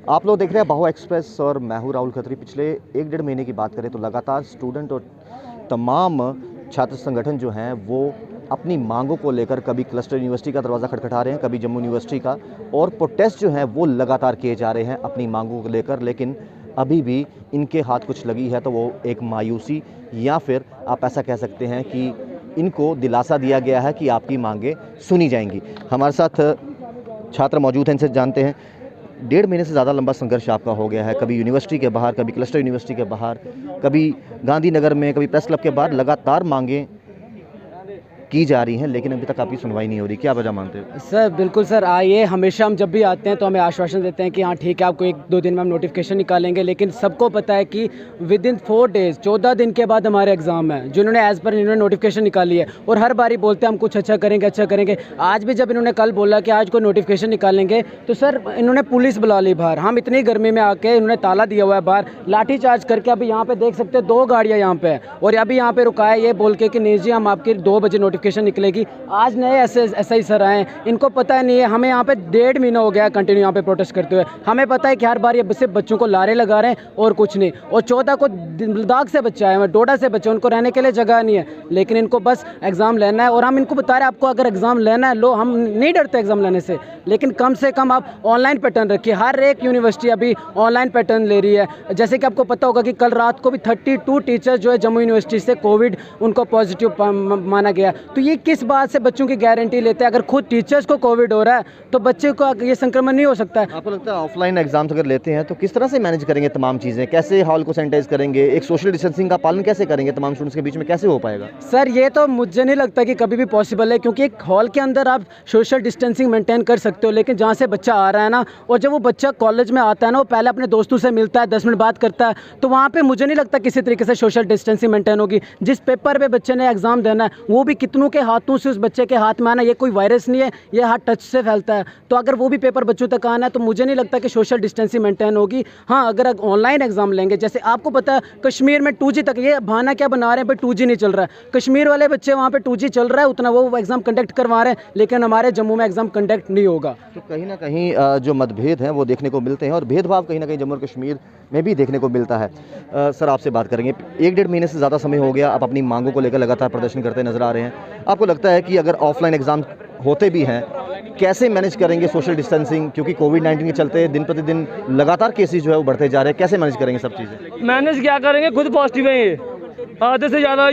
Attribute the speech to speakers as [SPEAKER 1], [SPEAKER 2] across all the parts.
[SPEAKER 1] आप लोग देख रहे हैं बाहो एक्सप्रेस और मैं हूं राहुल खत्री। पिछले 1-1.5 महीने की बात करें तो लगातार स्टूडेंट और तमाम छात्र संगठन जो हैं वो अपनी मांगों को लेकर कभी क्लस्टर यूनिवर्सिटी का दरवाज़ा खटखटा रहे हैं, कभी जम्मू यूनिवर्सिटी का, और प्रोटेस्ट जो हैं वो लगातार किए जा रहे हैं अपनी मांगों को लेकर। लेकिन अभी भी इनके हाथ कुछ लगी है तो वो एक मायूसी, या फिर आप ऐसा कह सकते हैं कि इनको दिलासा दिया गया है कि आपकी मांगें सुनी जाएंगी। हमारे साथ छात्र मौजूद हैं, इनसे जानते हैं। 1.5 महीने से ज़्यादा लंबा संघर्ष आपका हो गया है, कभी यूनिवर्सिटी के बाहर, कभी क्लस्टर यूनिवर्सिटी के बाहर, कभी गांधीनगर में, कभी प्रेस क्लब के बाहर लगातार मांगें की जा रही हैं, लेकिन अभी तक आपकी सुनवाई नहीं हो रही। क्या वजह मानते हो?
[SPEAKER 2] सर बिल्कुल सर, आइए, हमेशा हम जब भी आते हैं तो हमें आश्वासन देते हैं कि हाँ ठीक है, आपको 1-2 दिन में हम नोटिफिकेशन निकालेंगे, लेकिन सबको पता है कि विद इन 4 डेज़ 14 दिन के बाद हमारे एग्ज़ाम है, जिन्होंने एज़ पर इन्होंने नोटिफिकेशन निकाली है। और हर बारी बोलते हैं हम कुछ अच्छा करेंगे, अच्छा करेंगे। आज भी जब इन्होंने कल बोला कि आज को नोटिफिकेशन निकालेंगे तो सर इन्होंने पुलिस बुला ली बाहर। हम इतनी गर्मी में आके इन्होंने ताला दिया हुआ है बाहर, लाठी चार्ज करके। अभी यहाँ पे देख सकते हैं 2 गाड़ियाँ यहाँ पे हैं, और अभी यहाँ पे रुका है ये बोल के कि नहीं जी हम आपकी 2 बजे नोटिफिकेशन निकलेगी। आज नए SI सर आए, इनको पता नहीं है। हमें यहाँ पे 1.5 महीना हो गया कंटिन्यू यहाँ पे प्रोटेस्ट करते हुए। हमें पता है कि हर बार ये सिर्फ बच्चों को लारे लगा रहे हैं और कुछ नहीं। और 14 को लद्दाख से बच्चे आए हैं, डोडा से बच्चे, उनको रहने के लिए जगह नहीं है, लेकिन इनको बस एग्ज़ाम लेना है। और हम इनको बता रहे हैं आपको अगर एग्ज़ाम लेना है लो, हम नहीं डरते एग्ज़ाम लेने से, लेकिन कम से कम आप ऑनलाइन पैटर्न रखिए। हर एक यूनिवर्सिटी अभी ऑनलाइन पैटर्न ले रही है। जैसे कि आपको पता होगा कि कल रात को भी 32 टीचर्स जो है जम्मू यूनिवर्सिटी से कोविड उनको पॉजिटिव माना गया। तो ये किस बात से बच्चों की गारंटी लेते हैं? अगर खुद टीचर्स को कोविड हो रहा है तो बच्चे को ये संक्रमण नहीं हो सकता है।
[SPEAKER 1] आपको लगता है ऑफलाइन एग्जाम्स अगर लेते हैं तो किस तरह से मैनेज करेंगे तमाम चीज़ें? कैसे हॉल को सैनिटाइज करेंगे? एक सोशल डिस्टेंसिंग का पालन कैसे करेंगे तमाम स्टूडेंट्स के बीच में? कैसे हो पाएगा?
[SPEAKER 2] सर ये तो मुझे नहीं लगता कि कभी भी पॉसिबल है, क्योंकि एक हॉल के अंदर आप सोशल डिस्टेंसिंग मेंटेन कर सकते हो, लेकिन जहाँ से बच्चा आ रहा है ना, और जब वो बच्चा कॉलेज में आता है ना, वो पहले अपने दोस्तों से मिलता है, 10 मिनट बात करता है, तो वहाँ पे मुझे नहीं लगता किसी तरीके से सोशल डिस्टेंसिंग मेंटेन होगी। जिस पेपर पे बच्चे ने एग्जाम देना है वो भी कितनों के हाथों से उस बच्चे के हाथ में आना, ये कोई वायरस नहीं है, ये हाथ टच से फैलता है। तो अगर वो भी पेपर बच्चों तक आना है तो मुझे नहीं लगता कि सोशल डिस्टेंसिंग मेंटेन होगी। हाँ, अगर ऑनलाइन एग्जाम लेंगे, जैसे आपको पता है कश्मीर में 2G तक, ये बहाना क्या बना रहे हैं भाई 2G नहीं चल रहा है, कश्मीर वाले बच्चे वहाँ पे 2G चल रहा है, उतना वो एग्जाम कंडक्ट करवा रहे हैं, लेकिन हमारे जम्मू में एग्जाम कंडक्ट नहीं होगा।
[SPEAKER 1] तो कहीं ना कहीं जो मतभेद हैं वो देखने को मिलते हैं, और भेदभाव कहीं ना कहीं जम्मू और कश्मीर में भी देखने को मिलता है। सर आपसे बात करेंगे, 1-1.5 महीने से ज़्यादा समय हो गया, आप अपनी मांगों को लेकर लगातार प्रदर्शन करते नजर आ रहे हैं। आपको लगता है कि अगर ऑफलाइन एग्जाम होते भी हैं, कैसे मैनेज करेंगे सोशल डिस्टेंसिंग? क्योंकि कोविड-19 के चलते दिन प्रतिदिन लगातार केसेस जो है वो बढ़ते जा रहे हैं, कैसे मैनेज करेंगे सब चीज़ें?
[SPEAKER 3] मैनेज क्या करेंगे, खुद पॉजिटिव है। ये आधे से ज़्यादा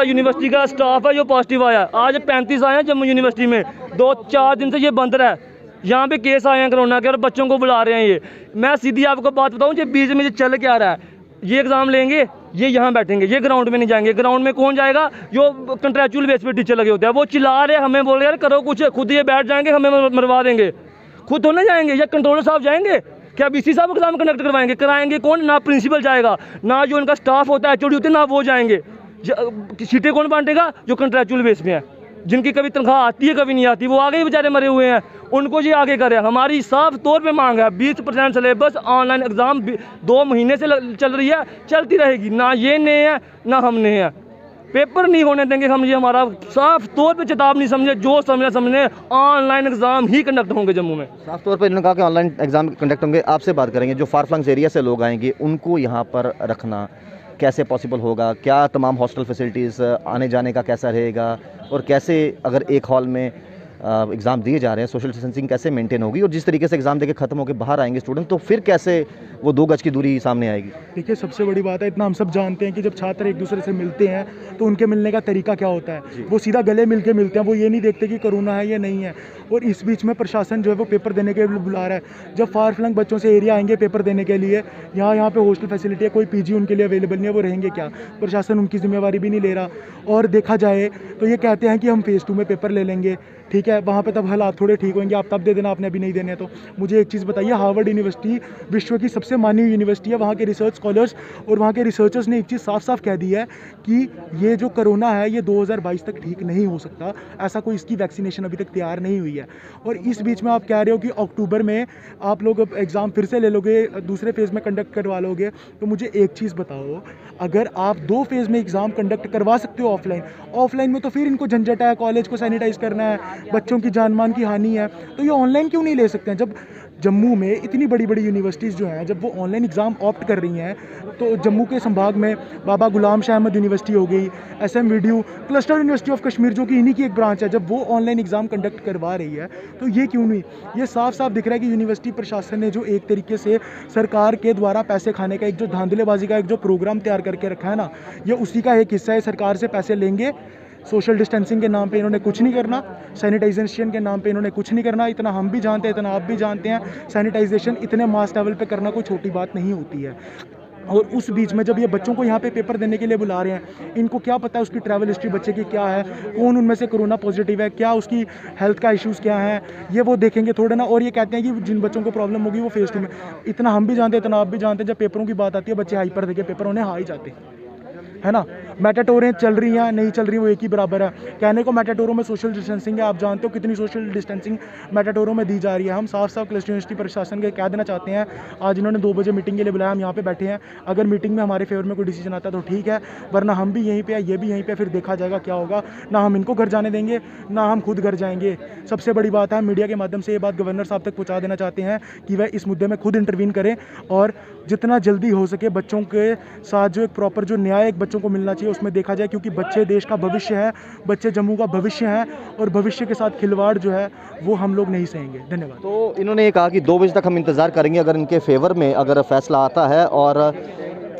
[SPEAKER 3] यूनिवर्सिटी का स्टाफ है जो पॉजिटिव आया। आज 35 आए हैं जम्मू यूनिवर्सिटी में, 2-4 दिन से ये बंद रहा है। यहाँ पे केस आए हैं कोरोना के और बच्चों को बुला रहे हैं। ये मैं सीधी आपको बात बताऊँ, ये बीच में ये चल क्या रहा है, ये एग्ज़ाम लेंगे, ये यहाँ बैठेंगे, ये ग्राउंड में नहीं जाएंगे। ग्राउंड में कौन जाएगा? जो कंट्रेक्चुअल बेस पे टीचर लगे होते हैं, वो चिल्ला रहे, हमें बोल रहे यार करो कुछ, खुद ये बैठ जाएंगे, हमें मरवा देंगे। खुद तो नहीं जाएंगे, या कंट्रोलर साहब जाएंगे? क्या BC साहब एग्जाम कंडक्ट करवाएंगे? कराएंगे कौन? ना प्रिंसिपल जाएगा, ना जो उनका स्टाफ होता है, HOD होते हैं, ना वो जाएंगे। सीटें कौन बांटेगा? जो कंट्रेक्चुअल बेस में है, जिनकी कभी तनख्वाह आती है कभी नहीं आती, वो आगे ही बेचारे मरे हुए हैं, उनको ये आगे करे। हमारी साफ तौर पे मांग है 20% सिलेबस ऑनलाइन एग्ज़ाम 2 महीने से चल रही है, चलती रहेगी। ना ये नए है ना हम नए हैं, पेपर नहीं होने देंगे हम। ये हमारा साफ तौर पे चेतावनी समझे, जो समझे ऑनलाइन एग्ज़ाम ही कंडक्ट होंगे जम्मू में।
[SPEAKER 1] साफ तौर पर इन्होंने कहा कि ऑनलाइन एग्जाम कंडक्ट होंगे। आपसे बात करेंगे, जो फार फ्लंग्स एरिया से लोग आएंगे उनको यहाँ पर रखना कैसे पॉसिबल होगा? क्या तमाम हॉस्टल फैसिलिटीज़, आने जाने का कैसा रहेगा, और कैसे अगर एक हॉल में एग्ज़ाम दिए जा रहे हैं सोशल डिस्टेंसिंग कैसे मेंटेन होगी? और जिस तरीके से एग्ज़ाम देके ख़त्म होकर बाहर आएंगे स्टूडेंट, तो फिर कैसे वो 2 गज की दूरी सामने आएगी?
[SPEAKER 4] देखिए, सबसे बड़ी बात है, इतना हम सब जानते हैं कि जब छात्र एक दूसरे से मिलते हैं तो उनके मिलने का तरीका क्या होता है। वो सीधा गले मिल के मिलते हैं, वो ये नहीं देखते कि कोरोना है या नहीं है। और इस बीच में प्रशासन जो है वो पेपर देने के लिए बुला रहा है। जब फार फ्लंग बच्चों से एरिया आएंगे पेपर देने के लिए, यहाँ पे हॉस्टल फैसिलिटी है, कोई PG उनके लिए अवेलेबल नहीं है, वो रहेंगे क्या? प्रशासन उनकी जिम्मेवारी भी नहीं ले रहा। और देखा जाए तो ये कहते हैं कि हम फेज़ 2 में पेपर ले लेंगे, ठीक है, वहाँ पे तब हालात थोड़े ठीक होंगे, आप तब दे देना, आपने अभी नहीं देने। तो मुझे एक चीज़ बताइए, हार्वर्ड यूनिवर्सिटी विश्व की सबसे मानी यूनिवर्सिटी है, वहाँ के रिसर्च स्कॉलर्स और वहाँ के रिसर्चर्स ने एक चीज़ साफ साफ कह दी है कि ये जो कोरोना है ये 2022 तक ठीक नहीं हो सकता, ऐसा कोई इसकी वैक्सीनेशन अभी तक तैयार नहीं हुई है। और इस बीच में आप कह रहे हो कि अक्टूबर में आप लोग एग्ज़ाम फिर से ले लोगे, दूसरे फेज़ में कंडक्ट करवा लोगे। तो मुझे एक चीज़ बताओ, अगर आप 2 फेज़ में एग्ज़ाम कंडक्ट करवा सकते हो ऑफलाइन में, तो फिर इनको झंझट है, कॉलेज को सैनिटाइज करना है, बच्चों की जान मान की हानि है, तो ये ऑनलाइन क्यों नहीं ले सकते हैं? जब जम्मू में इतनी बड़ी बड़ी यूनिवर्सिटीज़ जो हैं, जब वो ऑनलाइन एग्ज़ाम ऑप्ट कर रही हैं, तो जम्मू के संभाग में बाबा गुलाम शाह अहमद यूनिवर्सिटी हो गई, SMVDU, cluster university of Kashmir जो कि इन्हीं की एक ब्रांच है, जब वो ऑनलाइन एग्ज़ाम कंडक्ट करवा रही है, तो ये क्यों नहीं? ये साफ साफ दिख रहा है कि यूनिवर्सिटी प्रशासन ने जो एक तरीके से सरकार के द्वारा पैसे खाने का एक जो धांधलेबाजी का एक जो प्रोग्राम तैयार करके रखा है ना, ये उसी का एक हिस्सा है। सरकार से पैसे लेंगे, सोशल डिस्टेंसिंग के नाम पे इन्होंने कुछ नहीं करना, सैनिटाइजेशन के नाम पे इन्होंने कुछ नहीं करना। इतना हम भी जानते हैं, इतना आप भी जानते हैं, सैनिटाइजेशन इतने मास लेवल पे करना कोई छोटी बात नहीं होती है। और उस बीच में जब ये बच्चों को यहाँ पे पेपर देने के लिए बुला रहे हैं, इनको क्या पता है उसकी ट्रैवल हिस्ट्री बच्चे की क्या है, कौन उनमें से कोरोना पॉजिटिव है, क्या उसकी हेल्थ का इश्यूज़ क्या है, ये वो देखेंगे थोड़े ना। और ये कहते हैं कि जिन बच्चों को प्रॉब्लम होगी वो फेस टू में, इतना हम भी जानते हैं, इतना आप भी जानते हैं, जब पेपरों की बात आती है बच्चे हाइपर देके पेपर उन्हें हाई जाते हैं, है ना। मेटाडोरें चल रही हैं नहीं चल रही वो एक ही बराबर है। कहने को मेटाडोरों में सोशल डिस्टेंसिंग है, आप जानते हो कितनी सोशल डिस्टेंसिंग मेटाडोरों में दी जा रही है। हम साफ साफ क्लस्टर यूनिवर्सिटी प्रशासन के कह देना चाहते हैं, आज इन्होंने 2 बजे मीटिंग के लिए बुलाया, हम यहाँ पे बैठे हैं, अगर मीटिंग में हमारे फेवर में कोई डिसीजन आता है तो ठीक है, वरना हम भी यहीं पे है, ये भी यहीं पे, फिर देखा जाएगा क्या होगा। ना हम इनको घर जाने देंगे, ना हम खुद घर जाएंगे। सबसे बड़ी बात है, मीडिया के माध्यम से ये बात गवर्नर साहब तक पहुँचा देना चाहते हैं कि वह इस मुद्दे में खुद इंटरवीन करें और जितना जल्दी हो सके बच्चों के साथ जो एक प्रॉपर जो न्याय एक बच्चों को मिलना चाहिए उसमें देखा जाए, क्योंकि बच्चे देश का भविष्य है, बच्चे जम्मू का भविष्य हैं, और भविष्य के साथ खिलवाड़ जो है वो हम लोग नहीं सहेंगे। धन्यवाद।
[SPEAKER 1] तो इन्होंने ये कहा कि 2 बजे तक हम इंतज़ार करेंगे, अगर इनके फेवर में अगर फैसला आता है, और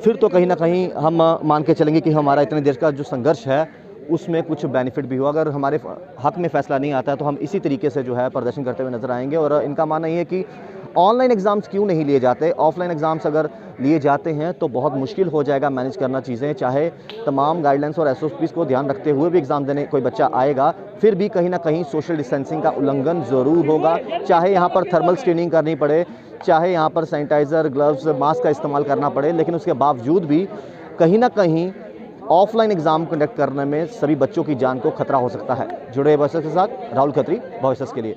[SPEAKER 1] फिर तो कहीं ना कहीं हम मान के चलेंगे कि हमारा इतने देश का जो संघर्ष है उसमें कुछ बेनिफिट भी हो। अगर हमारे हक में फ़ैसला नहीं आता है तो हम इसी तरीके से जो है प्रदर्शन करते हुए नज़र आएंगे। और इनका मानना ये है कि ऑनलाइन एग्ज़ाम्स क्यों नहीं लिए जाते, ऑफलाइन एग्ज़ाम्स अगर लिए जाते हैं तो बहुत मुश्किल हो जाएगा मैनेज करना चीज़ें। चाहे तमाम गाइडलाइंस और SOPs को ध्यान रखते हुए भी एग्ज़ाम देने कोई बच्चा आएगा, फिर भी कहीं ना कहीं सोशल डिस्टेंसिंग का उल्लंघन ज़रूर होगा। चाहे यहाँ पर थर्मल स्क्रीनिंग करनी पड़े, चाहे यहाँ पर सैनिटाइज़र, ग्लव्स, मास्क का इस्तेमाल करना पड़े, लेकिन उसके बावजूद भी कहीं ना कहीं ऑफलाइन एग्ज़ाम कंडक्ट करने में सभी बच्चों की जान को खतरा हो सकता है। जुड़े वॉइसेस के साथ राहुल खत्री, वॉइसेस के लिए।